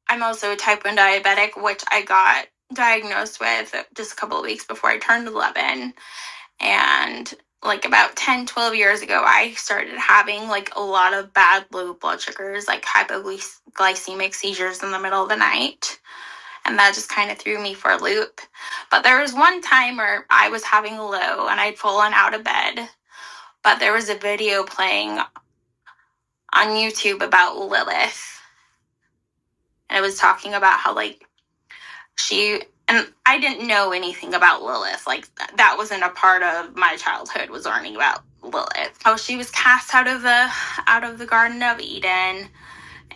I'm also a type 1 diabetic, which I got diagnosed with just a couple of weeks before I turned 11. And like about 10, 12 years ago, I started having like a lot of bad low blood sugars, like hypoglycemic seizures in the middle of the night. And that just kind of threw me for a loop. But there was one time where I was having a low and I'd fallen out of bed. But there was a video playing on YouTube about Lilith. And it was talking about how like and I didn't know anything about Lilith. Like that wasn't a part of my childhood, was learning about Lilith. How she was cast out of the Garden of Eden,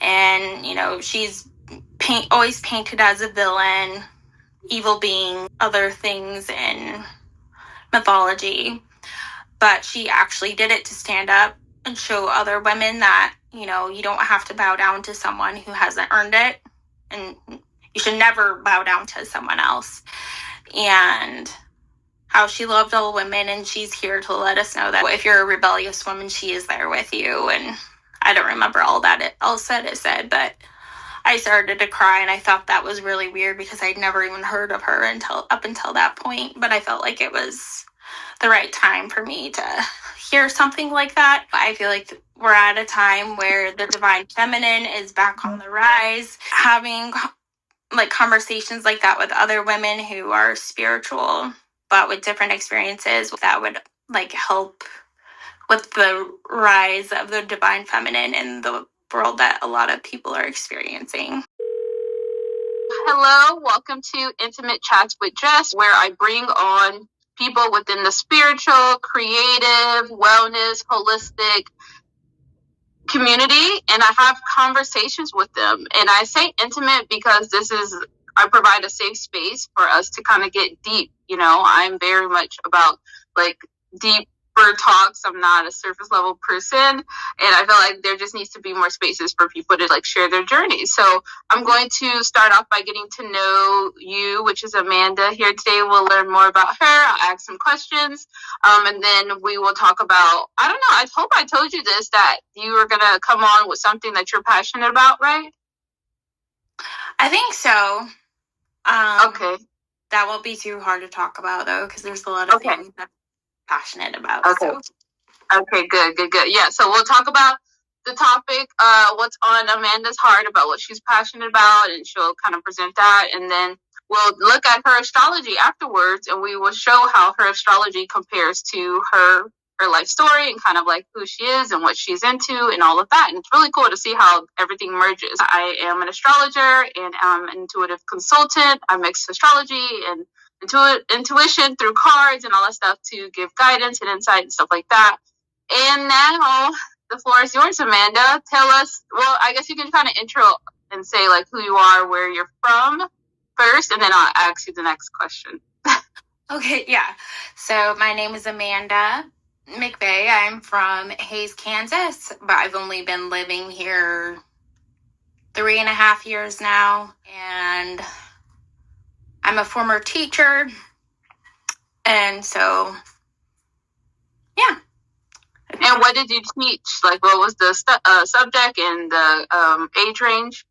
and she's always painted as a villain, evil being, other things in mythology. But she actually did it to stand up and show other women that, you don't have to bow down to someone who hasn't earned it. And you should never bow down to someone else. And how she loved all women, and she's here to let us know that if you're a rebellious woman, she is there with you. And I don't remember all that it said, but I started to cry, and I thought that was really weird because I'd never even heard of her up until that point. But I felt like it was the right time for me to hear something like that. I feel like we're at a time where the divine feminine is back on the rise. Having like conversations like that with other women who are spiritual but with different experiences, that would like help with the rise of the divine feminine in the world that a lot of people are experiencing. Hello, welcome to Intimate Chats with Jess, where I bring on people within the spiritual, creative, wellness, holistic community, and I have conversations with them. And I say intimate because I provide a safe space for us to kind of get deep. I'm very much about like deeper talks. I'm not a surface level person, and I feel like there just needs to be more spaces for people to like share their journeys. So I'm going to start off by getting to know you, which is Amanda. Here today, we'll learn more about her. I'll ask some questions, and then we will talk about, I don't know, I hope I told you this, that you were going to come on with something that you're passionate about, right? I think so. Okay. That won't be too hard to talk about, though, because there's a lot of things that I'm passionate about. Okay. Okay, good. Yeah, so we'll talk about the topic, what's on Amanda's heart, about what she's passionate about, and she'll kind of present that, and then we'll look at her astrology afterwards, and we will show how her astrology compares to her life story and kind of like who she is and what she's into and all of that. And it's really cool to see how everything merges. I am an astrologer and I'm an intuitive consultant. I mix astrology and intuition through cards and all that stuff to give guidance and insight and stuff like that. And now the floor is yours, Amanda. Tell us, well, I guess you can kind of intro and say like who you are, where you're from first, and then I'll ask you the next question. Okay, yeah. So my name is Amanda McVeigh. I'm from Hays, Kansas, but I've only been living here 3.5 years now. And I'm a former teacher. And so, yeah. And what did you teach? Like, what was the subject and the age range?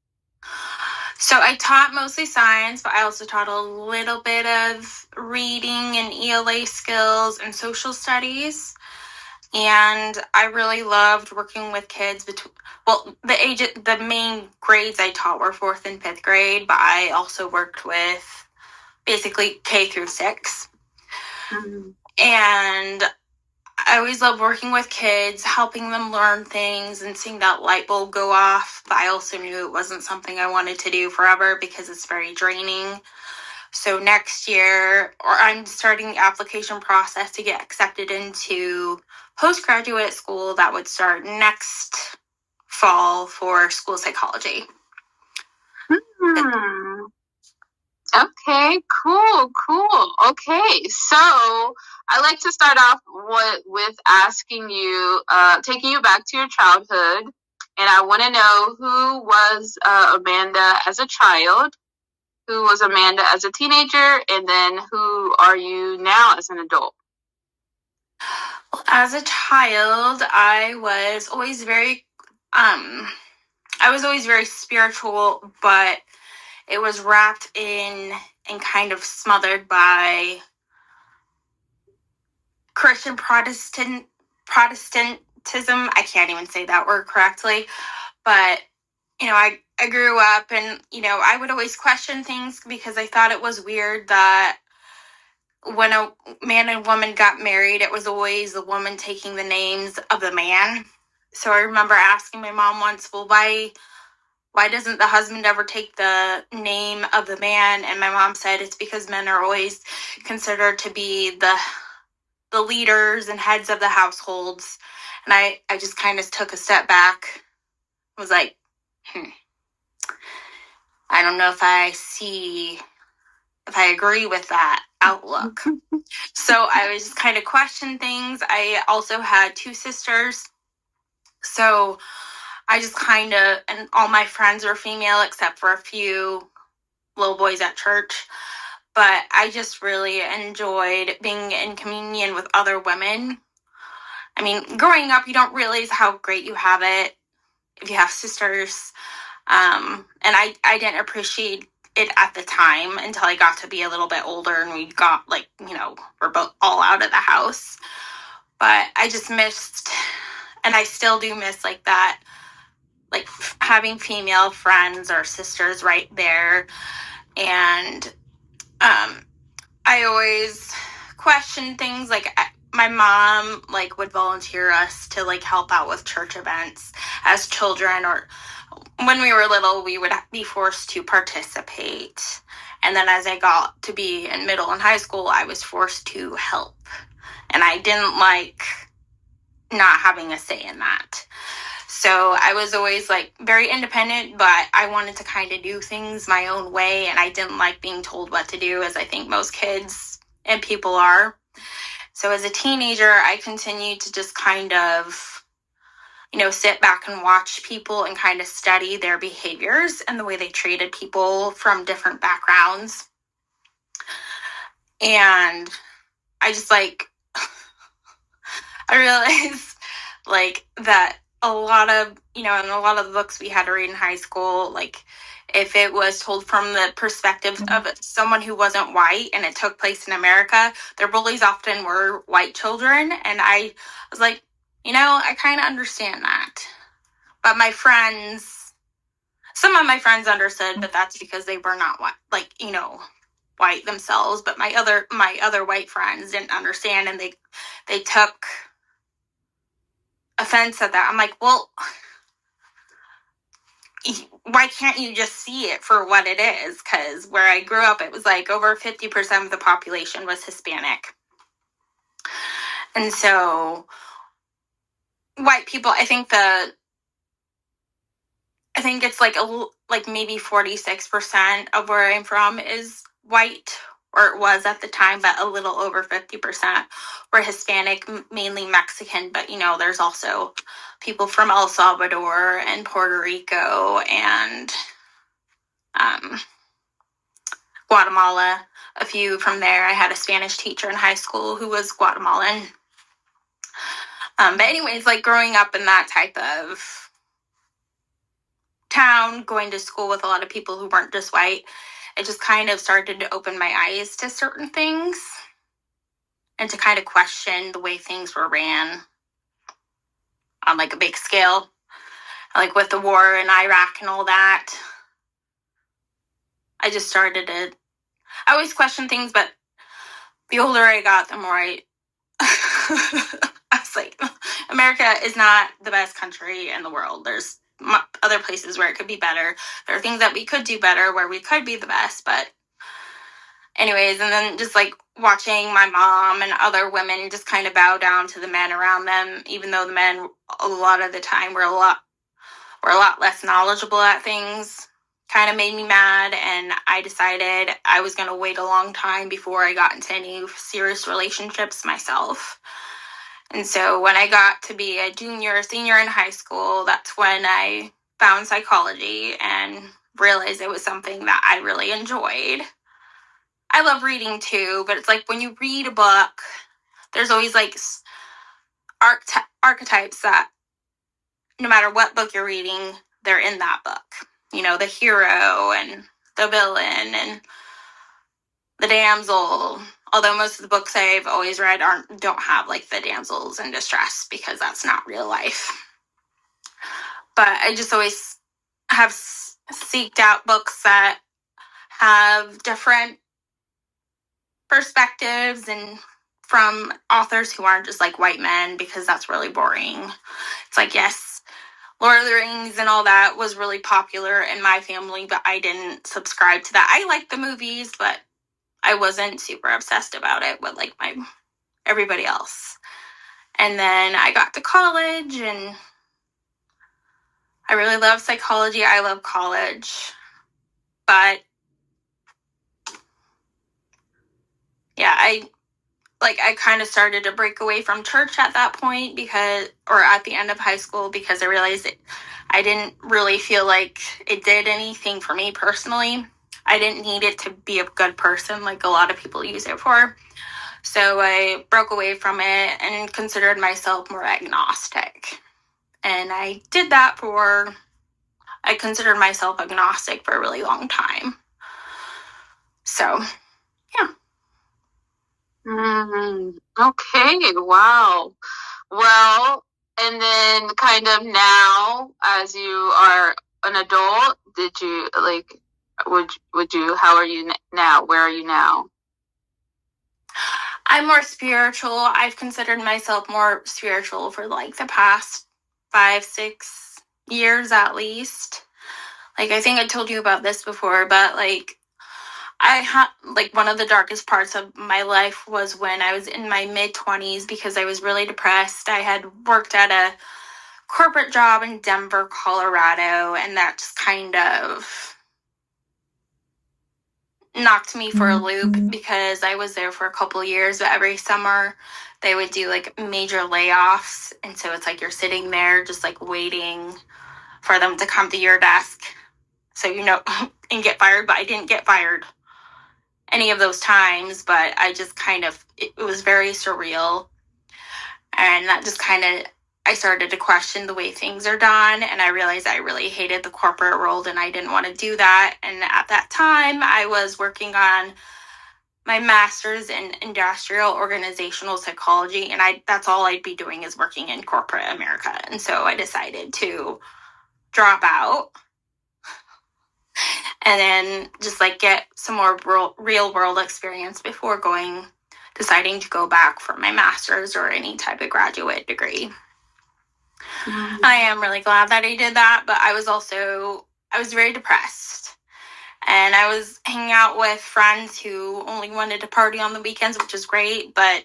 So I taught mostly science, but I also taught a little bit of reading and ELA skills and social studies. And I really loved working with kids the main grades I taught were 4th and 5th grade, but I also worked with basically K through 6. Mm-hmm. And I always love working with kids, helping them learn things and seeing that light bulb go off. But I also knew it wasn't something I wanted to do forever because it's very draining. So next year, I'm starting the application process to get accepted into postgraduate school that would start next fall for school psychology. Okay, cool. Okay, so I like to start off with asking you, taking you back to your childhood, and I want to know who was Amanda as a child, who was Amanda as a teenager, and then who are you now as an adult? As a child, I was always very, I was always very spiritual, but it was wrapped in and kind of smothered by Christian Protestantism. I can't even say that word correctly, but I grew up and I would always question things because I thought it was weird that when a man and woman got married, it was always the woman taking the names of the man. So I remember asking my mom once, well, why doesn't the husband ever take the name of the man? And my mom said it's because men are always considered to be the leaders and heads of the households. And I just kind of took a step back, was like, I don't know if I agree with that outlook. So I was just kind of question things. I also had 2 sisters. So I just kind of, and all my friends were female except for a few little boys at church. But I just really enjoyed being in communion with other women. I mean, growing up, you don't realize how great you have it if you have sisters. And I didn't appreciate it at the time until I got to be a little bit older and we got we're both all out of the house. But I just missed, and I still do miss that, having female friends or sisters right there. And I always question things. My mom would volunteer us to help out with church events as children, or when we were little we would be forced to participate, and then as I got to be in middle and high school I was forced to help, and I didn't like not having a say in that. So I was always very independent, but I wanted to kind of do things my own way, and I didn't like being told what to do, as I think most kids and people are. So as a teenager, I continued to just kind of, sit back and watch people and kind of study their behaviors and the way they treated people from different backgrounds. And I just I realized that a lot of, in a lot of the books we had to read in high school, if it was told from the perspective of someone who wasn't white and it took place in America, their bullies often were white children. And I was like, I kind of understand that. But some of my friends understood, but that's because they were not white, white themselves. But my other white friends didn't understand, and they took offense at that. I'm like, well, why can't you just see it for what it is? Because where I grew up, it was over 50% of the population was Hispanic. And so white people, I think it's maybe 46% of where I'm from is white, or it was at the time, but a little over 50% were Hispanic, mainly Mexican. But there's also people from El Salvador and Puerto Rico and Guatemala, a few from there. I had a Spanish teacher in high school who was Guatemalan. But anyways, growing up in that type of town, going to school with a lot of people who weren't just white, it just kind of started to open my eyes to certain things and to kind of question the way things were ran on a big scale, with the war in Iraq and all that. I just started to, I always question things, but the older I got, the more I was like, America is not the best country in the world. There's other places where it could be better. There are things that we could do better where we could be the best. But anyways, and then just watching my mom and other women just kind of bow down to the men around them, even though the men a lot of the time were a lot less knowledgeable at things, kind of made me mad. And I decided I was going to wait a long time before I got into any serious relationships myself. And so when I got to be a senior in high school, that's when I found psychology and realized it was something that I really enjoyed. I love reading too, but it's when you read a book, there's always archetypes that no matter what book you're reading, they're in that book. You know, the hero and the villain and the damsel. Although most of the books I've always read don't have like the damsels in distress, because that's not real life. But I just always have seeked out books that have different perspectives and from authors who aren't just like white men, because that's really boring. It's like, yes, Lord of the Rings and all that was really popular in my family, but I didn't subscribe to that. I liked the movies, but I wasn't super obsessed about it with like everybody else. And then I got to college, and I really love psychology. I love college, but yeah, I kind of started to break away from church at that point, or at the end of high school, because I realized I didn't really feel like it did anything for me personally. I didn't need it to be a good person like a lot of people use it for. So I broke away from it and considered myself more agnostic. And I considered myself agnostic for a really long time. So, yeah. Okay, wow. Well, and then kind of now, as you are an adult, how are you now? Where are you now? I'm more spiritual. I've considered myself more spiritual for like the past 5-6 years at least. Like, I think I told you about this before, but like, I had like one of the darkest parts of my life was when I was in my mid-20s, because I was really depressed. I had worked at a corporate job in Denver, Colorado, and that just kind of knocked me for a loop, because I was there for a couple years, but every summer they would do like major layoffs, and so it's like you're sitting there just like waiting for them to come to your desk so and get fired. But I didn't get fired any of those times, but I just it was very surreal, and that just I started to question the way things are done, and I realized I really hated the corporate world, and I didn't want to do that. And at that time, I was working on my master's in industrial organizational psychology, and that's all I'd be doing is working in corporate America. And so I decided to drop out and then just like get some more real world experience before deciding to go back for my master's or any type of graduate degree. I am really glad that I did that, but I was very depressed, and I was hanging out with friends who only wanted to party on the weekends, which is great. But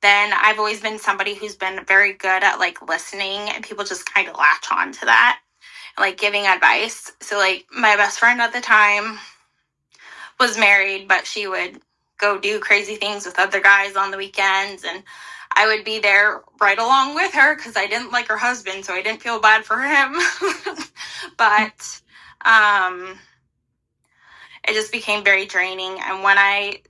then I've always been somebody who's been very good at like listening, and people just kind of latch on to that, like giving advice. So like my best friend at the time was married, but she would go do crazy things with other guys on the weekends, and I would be there right along with her because I didn't like her husband, so I didn't feel bad for him. But it just became very draining. And when I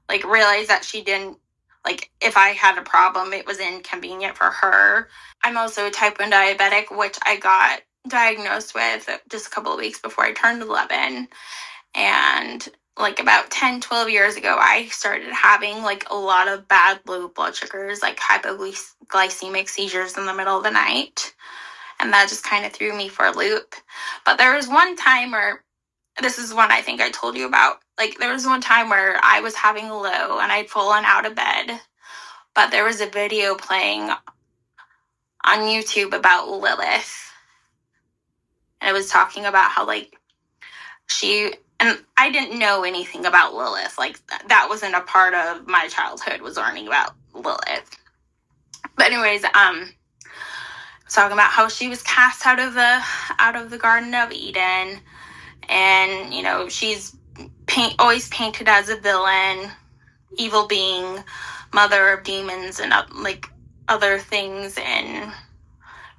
like realized that she didn't, like, if I had a problem, it was inconvenient for her. I'm also type 1 diabetic, which I got diagnosed with just a couple of weeks before I turned 11. And like about 10-12 years ago, I started having like a lot of bad low blood sugars, like hypoglycemic seizures in the middle of the night. And that just kind of threw me for a loop. But there was one time where, this is one I think I told you about, like there was one time where I was having a low and I'd fallen out of bed, but there was a video playing on YouTube about Lilith. And it was talking about how like and I didn't know anything about Lilith. Like that wasn't a part of my childhood, was learning about Lilith. But anyways, talking about how she was cast out of the Garden of Eden, and she's always painted as a villain, evil being, mother of demons, and like other things in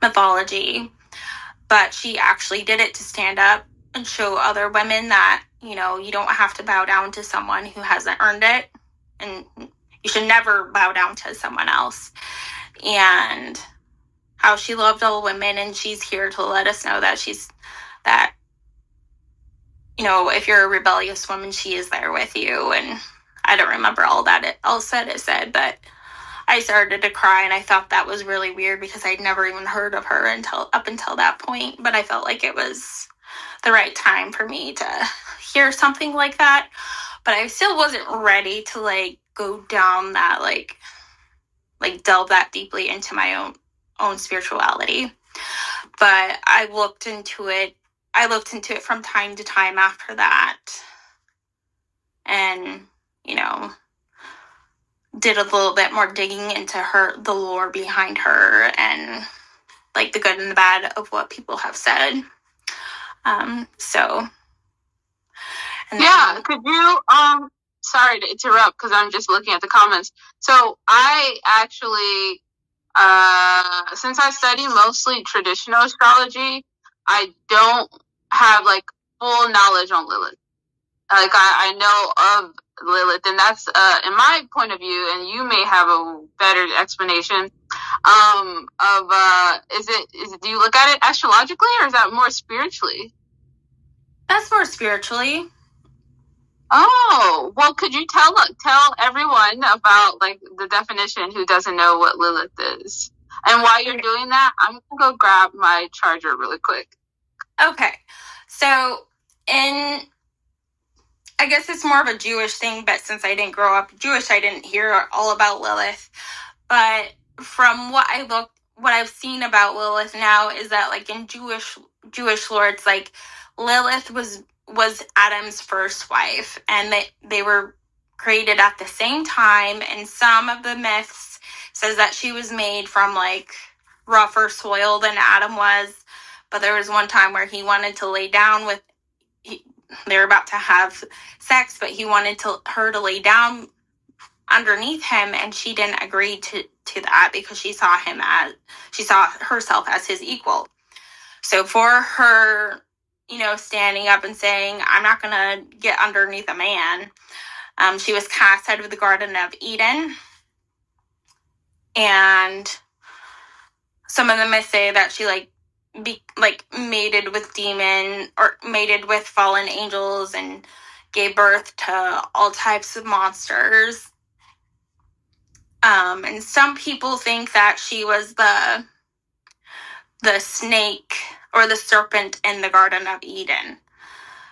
mythology. But she actually did it to stand up and show other women that you don't have to bow down to someone who hasn't earned it, and you should never bow down to someone else. And how she loved all women, and she's here to let us know that if you're a rebellious woman, she is there with you. And I don't remember all that it said, but I started to cry, and I thought that was really weird because I'd never even heard of her up until that point. But I felt like it was the right time for me to hear something like that. But I still wasn't ready to go down that delve that deeply into my own spirituality. But I looked into it from time to time after that, and did a little bit more digging into the lore behind her, and the good and the bad of what people have said. Yeah, could you sorry to interrupt because I'm just looking at the comments. So I actually since I study mostly traditional astrology, I don't have full knowledge on Lilith. I know of Lilith, and that's in my point of view, and you may have a better explanation of is it do you look at it astrologically, or is that more spiritually? That's more spiritually. Oh, well, could you tell everyone about the definition who doesn't know what Lilith is? And while you're doing that, I'm going to go grab my charger really quick. Okay. So I guess it's more of a Jewish thing, but since I didn't grow up Jewish, I didn't hear all about Lilith. But from what I've seen about Lilith now is that in Jewish lore, it's Lilith was Adam's first wife, and they were created at the same time. And some of the myths says that she was made from rougher soil than Adam was. But there was one time where he wanted to lay down they were about to have sex, but he wanted her to lay down underneath him, and she didn't agree to that because she saw herself as his equal. So for her, standing up and saying, "I'm not gonna get underneath a man," she was cast out of the Garden of Eden. And some of them may say that she mated with fallen angels and gave birth to all types of monsters. And some people think that she was the snake or the serpent in the Garden of Eden.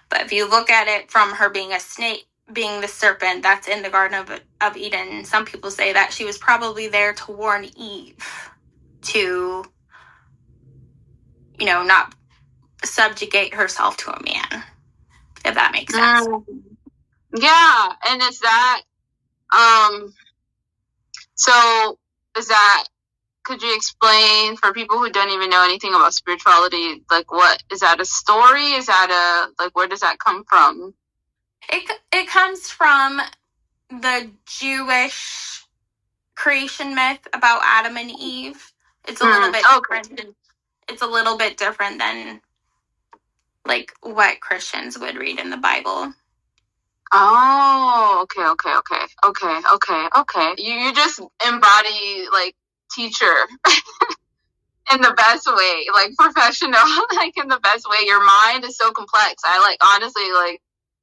But if you look at it from her being a snake, being the serpent that's in the Garden of Eden, some people say that she was probably there to warn Eve to, not subjugate herself to a man, if that makes sense. Yeah, and is that so is that, could you explain for people who don't even know anything about spirituality, what is that, a story? Is that where does that come from? It comes from the Jewish creation myth about Adam and Eve. It's a little bit different. It's a little bit different than what Christians would read in the Bible. Oh, okay. You just embody teacher in the best way, professional, in the best way. Your mind is so complex. I honestly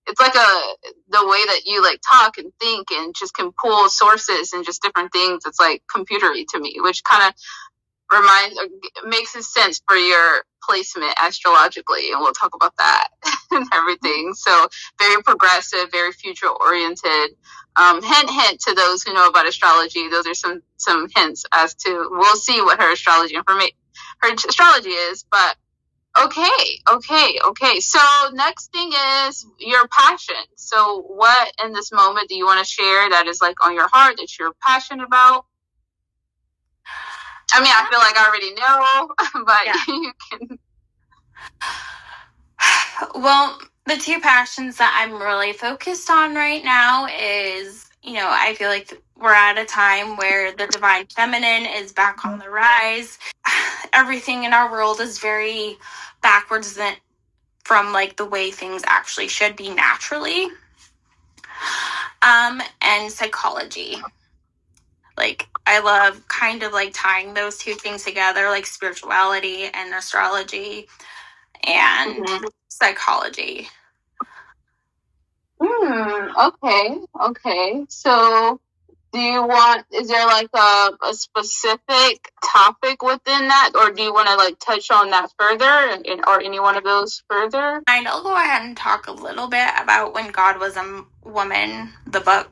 it's the way that you talk and think and just can pull sources and just different things. It's computery to me, which kind of makes sense for your placement astrologically, and we'll talk about that and everything. So very progressive, very future oriented. Hint to those who know about astrology. Those are some hints as to, we'll see what her astrology is. But okay. So next thing is your passion. So what in this moment do you want to share that is on your heart, that you're passionate about? I mean, I feel like I already know, but yeah. You can. Well, the two passions that I'm really focused on right now is, I feel like we're at a time where the divine feminine is back on the rise. Everything in our world is very backwards from the way things actually should be naturally. And psychology. like I love kind of like tying those two things together, like spirituality and astrology and psychology. Okay. So is there like a specific topic within that, or do you want to like touch on that further, or any one of those further? I'll go ahead and talk a little bit about When God Was a Woman, the book.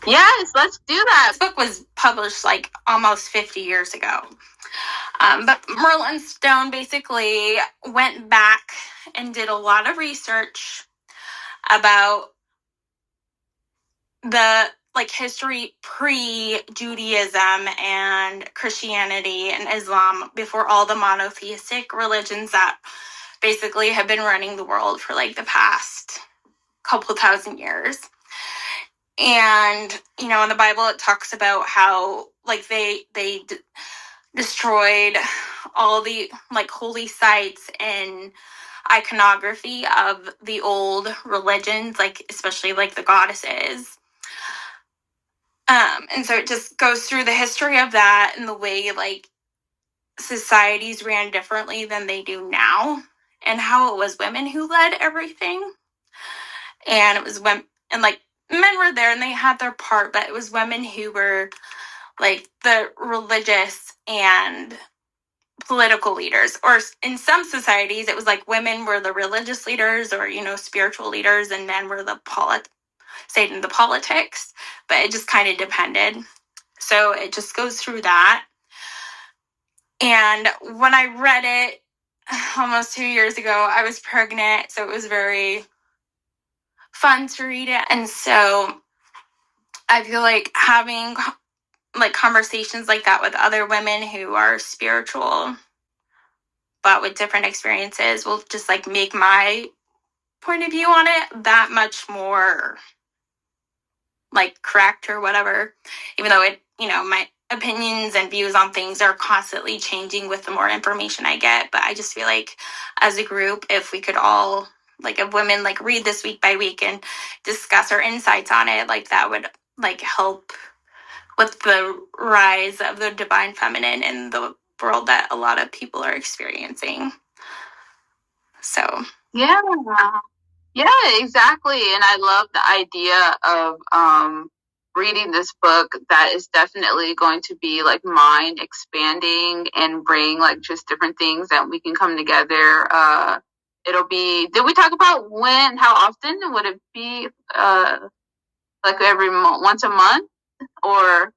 Yes, let's do that. This book was published like almost 50 years ago. But Merlin Stone basically went back and did a lot of research about the like history pre-Judaism and Christianity and Islam, before all the monotheistic religions that basically have been running the world for like the past couple thousand years. And in the Bible it talks about how like they destroyed all the like holy sites and iconography of the old religions, like especially like the goddesses. And so it just goes through the history of that and the way like societies ran differently than they do now, and how it was women who led everything. And it was women, and like men were there and they had their part, but it was women who were like the religious and political leaders. Or in some societies it was like women were the religious leaders, or spiritual leaders, and men were the stayed in the politics. But it just kind of depended. So it just goes through that. And when I read it almost 2 years ago, I was pregnant, so it was very fun to read it. And so I feel like having like conversations like that with other women who are spiritual but with different experiences will just like make my point of view on it that much more like correct or whatever, even though it my opinions and views on things are constantly changing with the more information I get. But I just feel like as a group, if we could all like, if women like read this week by week and discuss our insights on it, like that would like help with the rise of the divine feminine in the world that a lot of people are experiencing. So yeah, exactly. And I love the idea of reading this book that is definitely going to be like mind expanding and bring like just different things that we can come together. It'll be, did we talk about how often would it be? Like once a month, or?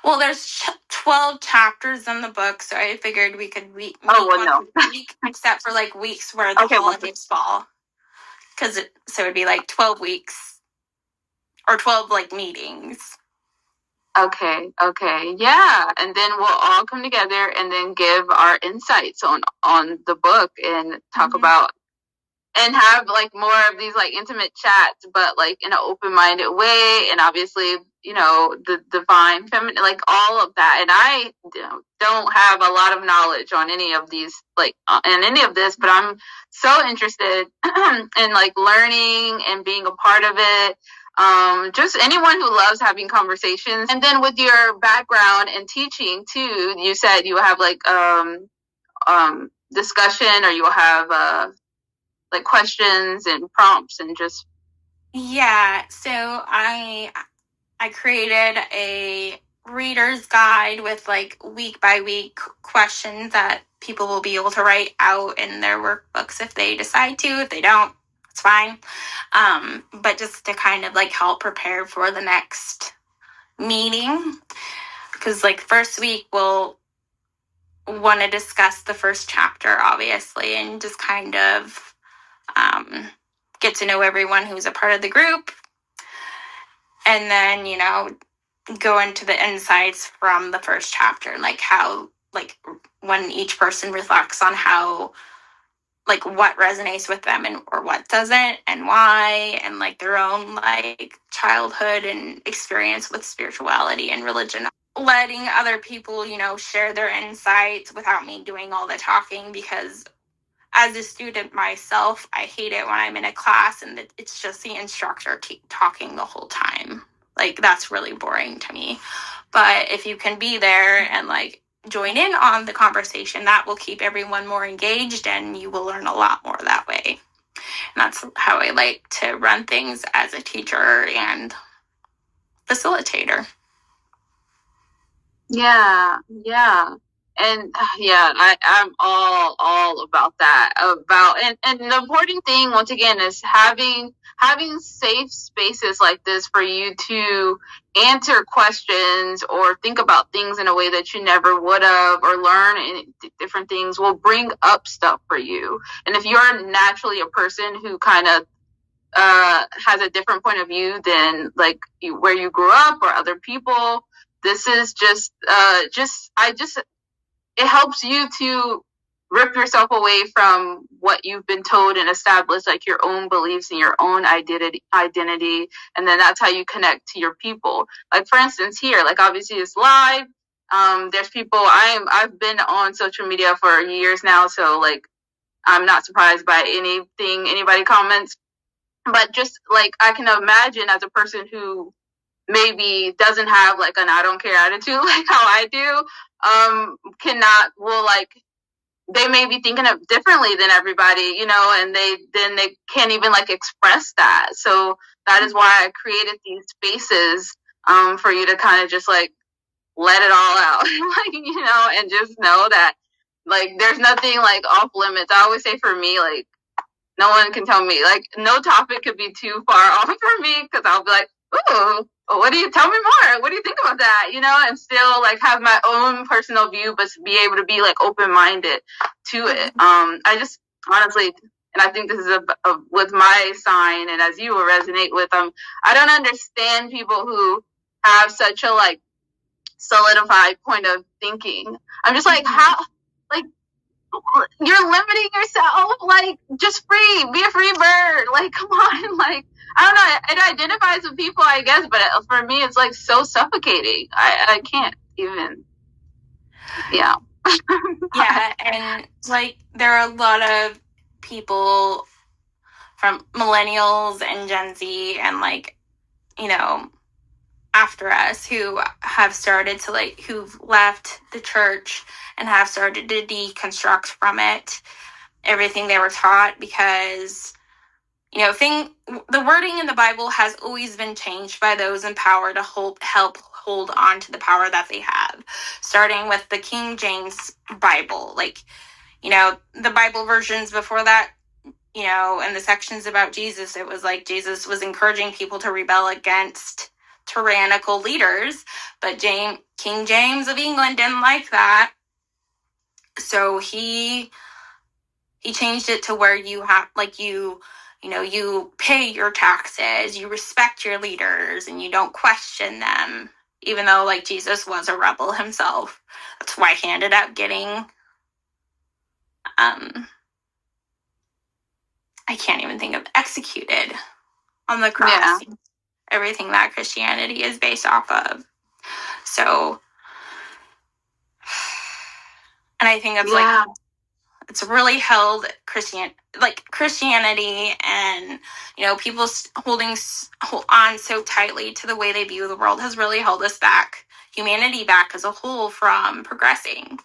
Well, there's 12 chapters in the book, so I figured we could meet once a week, except for like weeks where the holidays fall. So it'd be like 12 weeks or 12 like meetings. Okay, yeah, and then we'll all come together and then give our insights on the book and talk about and have like more of these like intimate chats, but like in an open-minded way. And obviously, the divine feminine, like all of that. And I don't have a lot of knowledge on any of these, like in any of this, but I'm so interested in like learning and being a part of it. Just anyone who loves having conversations. And then with your background and teaching too, you said you have like discussion, or you will have like questions and prompts and just. Yeah, so I created a reader's guide with like week by week questions that people will be able to write out in their workbooks if they decide to. If they don't, it's fine. But just to kind of like help prepare for the next meeting, because like first week we'll want to discuss the first chapter, obviously, and just kind of get to know everyone who's a part of the group. And then, go into the insights from the first chapter, like how, like when each person reflects on how, like what resonates with them and or what doesn't, and why, and like their own like childhood and experience with spirituality and religion. Letting other people, share their insights without me doing all the talking, because as a student myself, I hate it when I'm in a class and it's just the instructor talking the whole time. Like, that's really boring to me. But if you can be there and like join in on the conversation, that will keep everyone more engaged, and you will learn a lot more that way. And that's how I like to run things as a teacher and facilitator. Yeah, yeah. And yeah, I'm all about that. And the important thing once again is having safe spaces like this for you to answer questions or think about things in a way that you never would have, or learn different things will bring up stuff for you. And if you're naturally a person who kind of has a different point of view than like where you grew up or other people, this is it helps you to rip yourself away from what you've been told and establish like your own beliefs and your own identity, and then that's how you connect to your people. Like for instance here, like obviously it's live. There's people, I've been on social media for years now, so like I'm not surprised by anything anybody comments. But just like I can imagine as a person who maybe doesn't have like an I don't care attitude like how I do, will like, they may be thinking of differently than everybody, and they can't even like express that. So that is why I created these spaces for you to kind of just like let it all out, like, and just know that like there's nothing like off limits. I always say for me, like, no one can tell me, like, no topic could be too far off for me, because I'll be like, ooh, what do you tell me more? What do you think about that? And still like have my own personal view, but be able to be like open-minded to it. I just honestly, and I think this is with my sign, and as you will resonate with them, I don't understand people who have such a like solidified point of thinking. I'm just like, how, like, you're limiting yourself, like, just be a free bird, like, come on, like, I don't know, it identifies with people, I guess, but for me it's like so suffocating. I can't even. Yeah. Yeah, and like there are a lot of people from millennials and Gen Z and like, after us who have started to like, who've left the church and have started to deconstruct from it everything they were taught, because the wording in the Bible has always been changed by those in power to help hold on to the power that they have, starting with the King James Bible. Like, the Bible versions before that, in the sections about Jesus, it was like Jesus was encouraging people to rebel against tyrannical leaders, but King James of England didn't like that. So he changed it to where you have, like, you pay your taxes, you respect your leaders, and you don't question them, even though, like, Jesus was a rebel himself. That's why he ended up getting, I can't even think of, executed on the cross. Yeah. Everything that Christianity is based off of. So, and I think it's like, it's really held Christianity and, people holding on so tightly to the way they view the world has really held us back, humanity back as a whole, from progressing.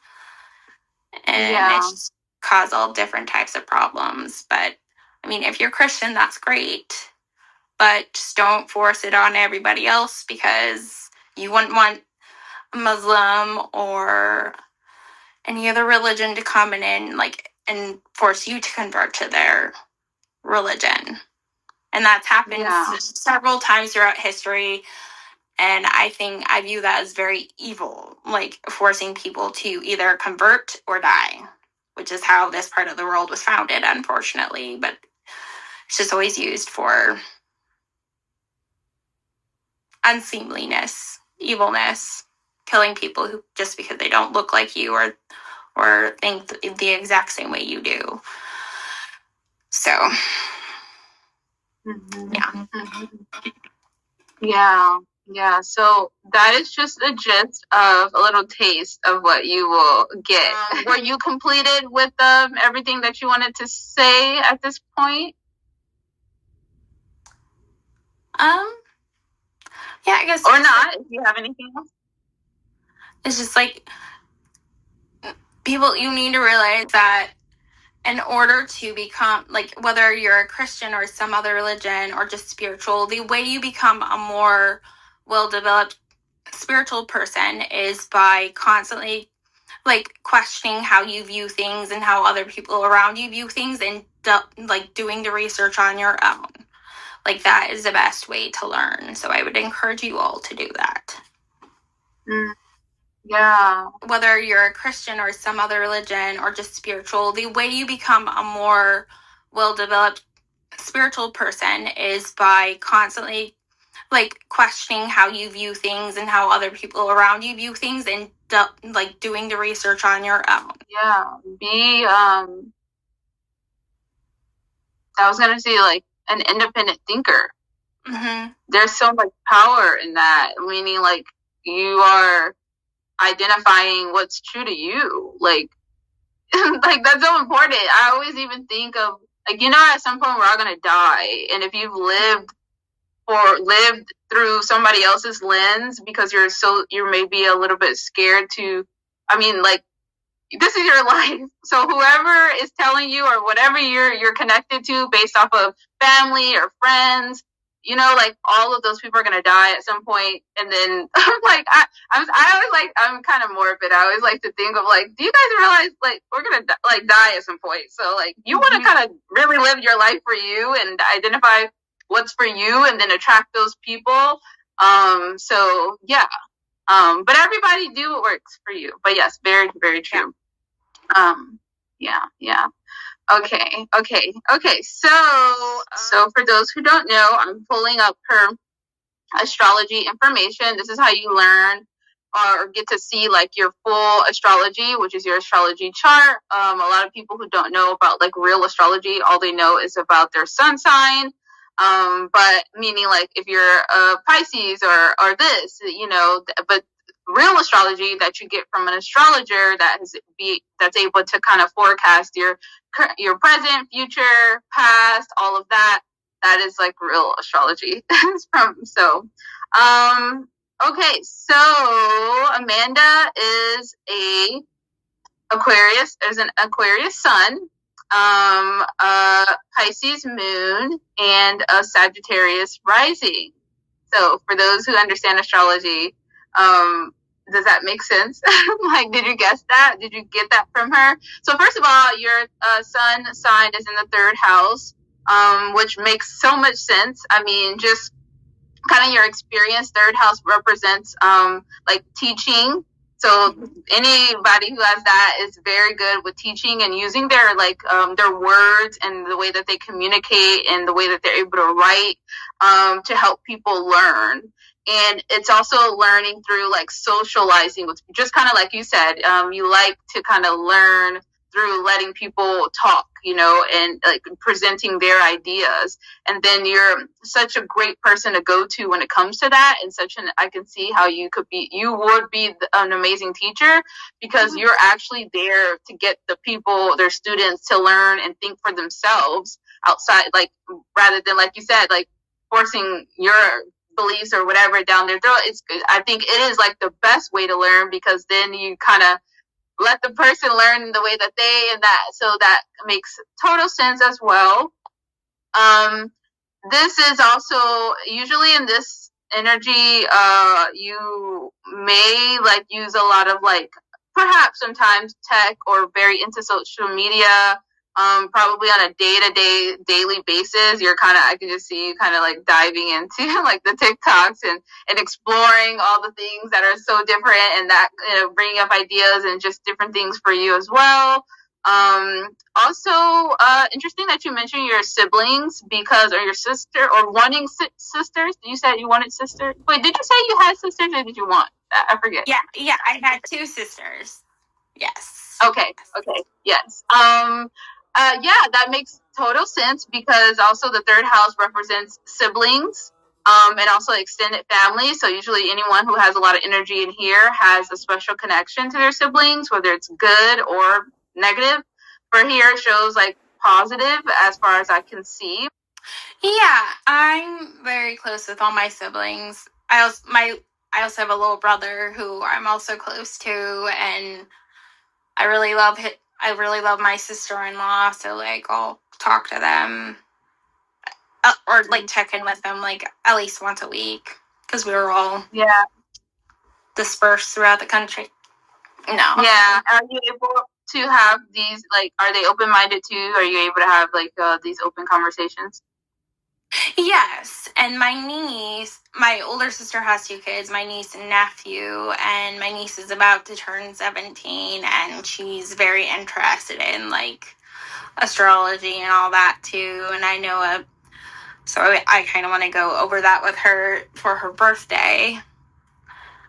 And it's just caused all different types of problems. But, I mean, if you're Christian, that's great. But just don't force it on everybody else, because you wouldn't want a Muslim or any other religion to come in and force you to convert to their religion. And that's happened several times throughout history. And I view that as very evil, like forcing people to either convert or die, which is how this part of the world was founded, unfortunately. But it's just always used for unseemliness, evilness, killing people who just because they don't look like you or think the exact same way you do. So, Yeah. So that is just a gist of a little taste of what you will get. Were you completed with everything that you wanted to say at this point? Yeah, I guess. Or not, if you have anything else. It's just like, people, you need to realize that in order to become, like, whether you're a Christian or some other religion or just spiritual, the way you become a more well-developed spiritual person is by constantly, like, questioning how you view things and how other people around you view things, and like doing the research on your own. Like, that is the best way to learn. So I would encourage you all to do that. Yeah. Whether you're a Christian or some other religion or just spiritual, the way you become a more well-developed spiritual person is by constantly, like, questioning how you view things and how other people around you view things, and like doing the research on your own. Yeah. Be I was gonna say, like, an independent thinker. Mm-hmm. There's so much power in that, meaning, like, you are identifying what's true to you. Like, like, that's so important. I always even think of, like, at some point we're all gonna die, and if you've lived through somebody else's lens because you're maybe a little bit scared to, like, this is your life. So whoever is telling you, or whatever you're connected to based off of family or friends, like, all of those people are gonna die at some point. And then like, I always, like, I'm kind of morbid. I always like to think of, like, do you guys realize, like, we're gonna die at some point? So, like, you want to kind of really live your life for you and identify what's for you, and then attract those people. So yeah. But everybody do what works for you. But yes, very, very true. Yeah. Okay. So for those who don't know, I'm pulling up her astrology information. This is how you learn or get to see, like, your full astrology, which is your astrology chart. A lot of people who don't know about, like, real astrology, all they know is about their sun sign. But meaning, like, if you're a Pisces or this, but real astrology that you get from an astrologer that's able to kind of forecast your present, future, past, all of that. That is, like, real astrology. Okay, so Amanda is a Aquarius. There's an Aquarius sun, a Pisces moon, and a Sagittarius rising. So for those who understand astrology, does that make sense? Like, did you guess that? Did you get that from her? So first of all, your sun sign is in the 3rd house, which makes so much sense. I mean, just kind of your experience. 3rd house represents like, teaching. So anybody who has that is very good with teaching and using their, like, their words and the way that they communicate and the way that they're able to write to help people learn. And it's also learning through, like, socializing with, just kind of like you said, you like to kind of learn through letting people talk, and, like, presenting their ideas. And then you're such a great person to go to when it comes to that. And I can see how you would be an amazing teacher, because you're actually there to get the people, their students, to learn and think for themselves outside, like, rather than, like you said, like, forcing your beliefs or whatever down their throat. I think it is, like, the best way to learn, because then you kind of let the person learn the way that so that makes total sense as well. This is also usually in this energy, you may, like, use a lot of, like, perhaps sometimes tech, or very into social media, probably on a day-to-day, daily basis. I can just see you kind of, like, diving into like the TikToks and exploring all the things that are so different, and that, bringing up ideas and just different things for you as well. Also, interesting that you mentioned your siblings, or your sister, or wanting sisters. You said you wanted sisters. Wait, did you say you had sisters, or did you want? I forget. Yeah, I had 2 sisters. Yes. Okay, yes. Yeah, that makes total sense, because also the 3rd house represents siblings, and also extended family. So usually anyone who has a lot of energy in here has a special connection to their siblings, whether it's good or negative. For here, it shows, like, positive as far as I can see. Yeah, I'm very close with all my siblings. I also have a little brother who I'm also close to, and I really love my sister-in-law. So like I'll talk to them or like check in with them like at least once a week because we were all dispersed throughout the country. No. Yeah. Are you able to have these, like, are they open-minded too? Are you able to have like these open conversations? Yes, and my older sister has 2 kids, my niece and nephew, and my niece is about to turn 17, and she's very interested in like astrology and all that too. And I know so I kind of want to go over that with her for her birthday.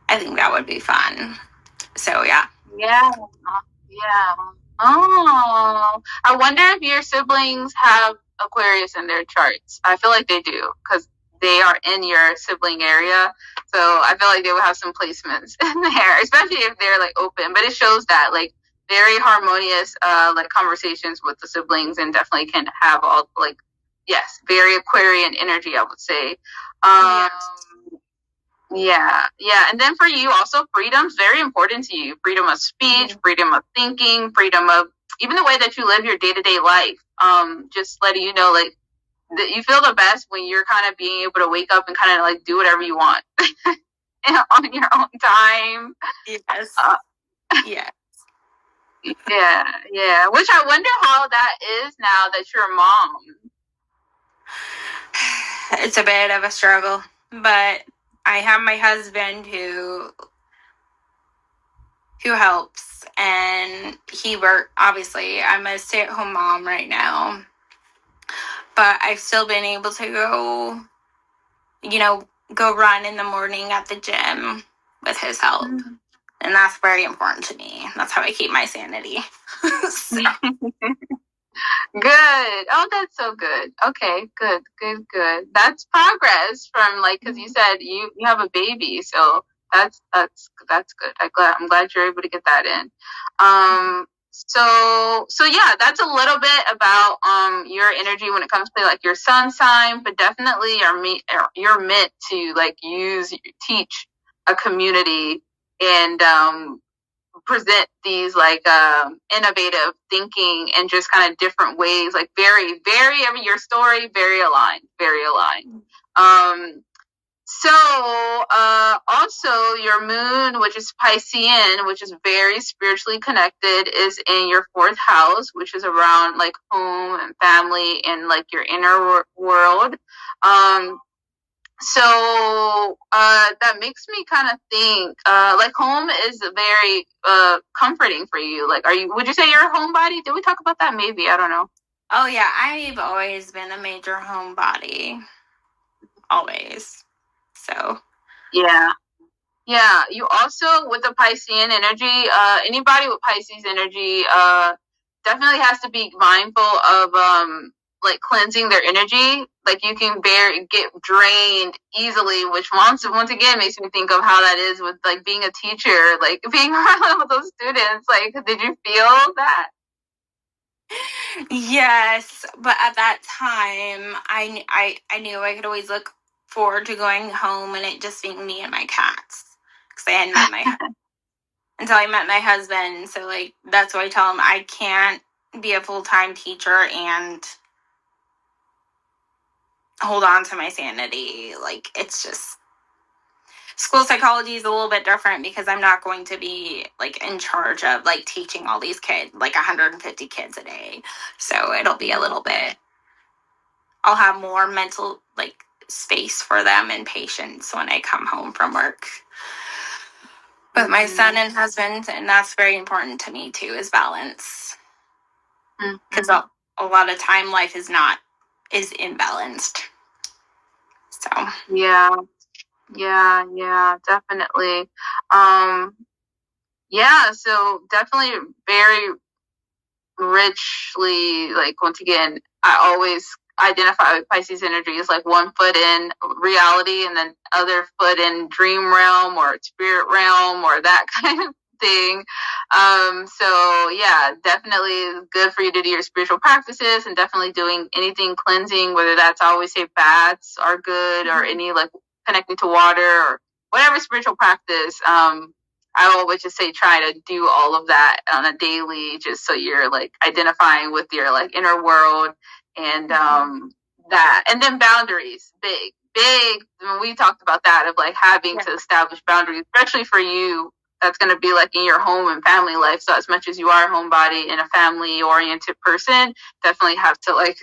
I think that would be fun. So yeah. Yeah. Oh, I wonder if your siblings have Aquarius in their charts. I feel like they do because they are in your sibling area. So I feel like they would have some placements in there, especially if they're like open. But it shows that like very harmonious like conversations with the siblings, and definitely can have all like, yes, very Aquarian energy, I would say. Yes. Yeah. And then for you also, freedom's very important to you. Freedom of speech, freedom of thinking, freedom of even the way that you live your day-to-day life. Just letting you know, like, that you feel the best when you're kind of being able to wake up and kind of like do whatever you want on your own time. Yes. Yeah. Yeah. Which I wonder how that is now that you're a mom. It's a bit of a struggle, but I have my husband who helps, and obviously I'm a stay-at-home mom right now, but I've still been able to go run in the morning at the gym with his help. And that's very important to me. That's how I keep my sanity. So. Good. Oh, that's so good. Okay, good. That's progress from like, because you said you have a baby, so that's good. I'm glad you're able to get that in. So yeah, that's a little bit about your energy when it comes to like your sun sign, but definitely you're meant to like teach a community and present these like innovative thinking and just kind of different ways, like very I mean, your story very aligned. So also your moon, which is Piscean, which is very spiritually connected, is in your 4th house, which is around like home and family and like your inner world. So that makes me kind of think like home is very comforting for you. Like, would you say you're a homebody? Did we talk about that? Maybe, I don't know. Oh yeah, I've always been a major homebody. Always. So yeah, you also, with the Piscean energy, anybody with Pisces energy definitely has to be mindful of like cleansing their energy. Like you can get drained easily, which once again makes me think of how that is with like being a teacher, like being around with those students. Like, did you feel that? yes, but at that time, I knew I could always look forward to going home and it just being me and my cats because I hadn't met until I met my husband. So like that's why I tell him I can't be a full-time teacher and hold on to my sanity. Like it's just school psychology is a little bit different because I'm not going to be like in charge of like teaching all these kids, like 150 kids a day. So it'll be a little bit, I'll have more mental like space for them and patience when I come home from work. But my son and husband, and that's very important to me too, is balance. Because a lot of time life is imbalanced. So yeah, definitely. Yeah, so definitely very richly, like, once again, I always identify with Pisces energy as like one foot in reality and then other foot in dream realm or spirit realm or that kind of thing. So yeah, definitely good for you to do your spiritual practices and definitely doing anything cleansing, whether that's, I always say baths are good or any like connecting to water or whatever spiritual practice, I always just say try to do all of that on a daily, just so you're like identifying with your like inner world and that. And then boundaries, big. When we talked about that of like having to establish boundaries, especially for you, that's going to be like in your home and family life. So as much as you are a homebody and a family oriented person, definitely have to like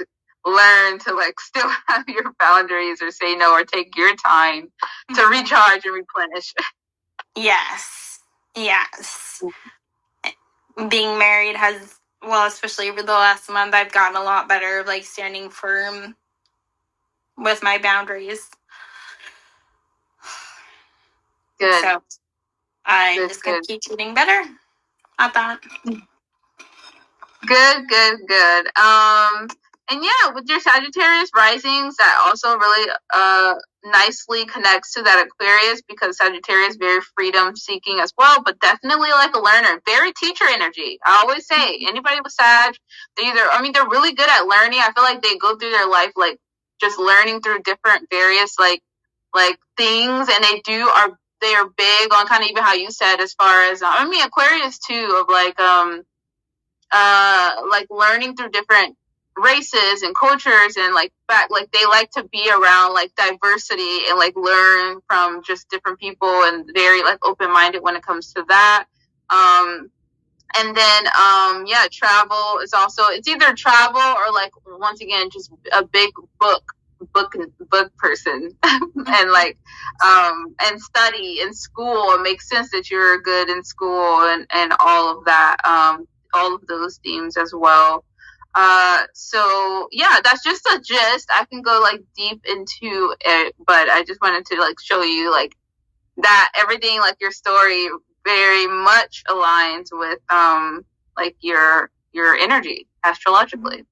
learn to like still have your boundaries or say no or take your time to recharge and replenish. Yes. Being married has, well, especially over the last month, I've gotten a lot better, like standing firm with my boundaries. Good. So I'm just going to keep getting better at that. Good. And yeah, with your Sagittarius risings, that also really nicely connects to that Aquarius, because Sagittarius is very freedom seeking as well, but definitely like a learner, very teacher energy. I always say anybody with Sag, they're really good at learning. I feel like they go through their life like just learning through different various like things, and they are big on kind of even how you said as far as Aquarius too, of like learning through different races and cultures, and like they like to be around like diversity and like learn from just different people, and very like open-minded when it comes to that. And then travel is also, it's either travel or like once again just a big book person and like and study in school. It makes sense that you're good in school and all of that, all of those themes as well. So yeah, that's just a gist. I can go like deep into it, but I just wanted to like show you like that everything, like your story very much aligns with like your energy astrologically.